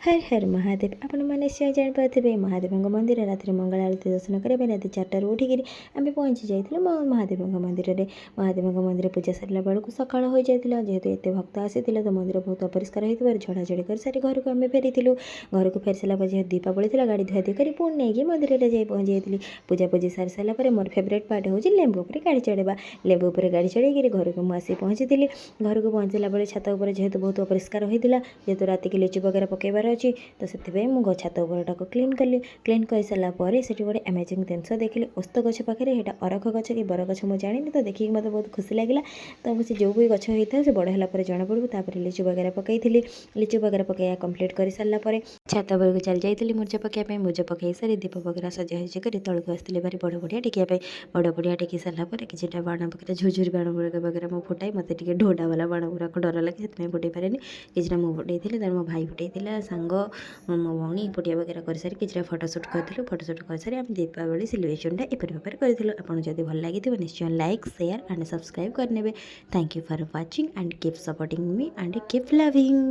हर हर महादेव आपण मैंने निश्चय जापारे महादेव मंदिर राति मंगल आरती दर्शन करने राति 4टार उठिक आम पहुँची जाइए महादेव मंदिर में। महादेव मंदिर पूजा सरला बेलू सकाल हो जाता जेहेतु एत भक्त आसी तो मंदिर बहुत अपरिष्कार होता झड़ाझड़ी कर सारी घर को आम फेरी घर को फेरी सारा जेहतु दीपावली थी गाड़ी धुआधुई कर पुणी नहीं मंदिर जा पहुँची जाइए पूजा पूजी सारी सारापर मोर फेवरेट पार्ट हूँ लेंबू पर गाड़ी चढ़ेवा लेंबू पर गाड़ी चढ़ी घर को मुझे पहुँची घर को पहुँचला बेले छात उपर जेहेतु बहुत अपरिष्कार होता जेहेतु राति की लिचु वगैरह पकेबार अच्छी तो से छात उपरटा क्लीन कली क्लीन कर सारापर से गोटे अमेजिंग जिनस देखिए ओस्त गछ पाखे यहाँ अरख गछ कि बर गछ मुझे जानी तो देखिए मतलब बहुत खुशी लगे तो से जो भी गछ होता है से बड़ है जना पड़ो लिचु वगैरह पकई लिचु वगैरह पकया कम्प्लीट कर सारापर छात उपर को चली जाइए मुर्जा पकाई मुर्जा पकई सारी दीप वगैरह सजा सजी कर तौक आसती भारी बड़ बढ़िया टेकिया बड़ बढ़िया टेकी सारापर किसी बाण पकड़ा झुझुरी बाण वगैरह मुझे फुटाई मत ढोडा वाला बाण गुड़ाक डर लगे से फुटे पारे किसी मुझे फुटाई तर मो भाई फुटाई सांग मो भौणी फुटिया वगैरह कर सारी किसी फोटोशूट करूँ फोटोशूट कर सारी आम दीपावली सेलिब्रेशनटा एपरी भाव करूँ आपको जब भल लगी निश्चय लाइक शेयर एंड सब्सक्राइब करने। Thank you for watching and keep supporting me and keep loving.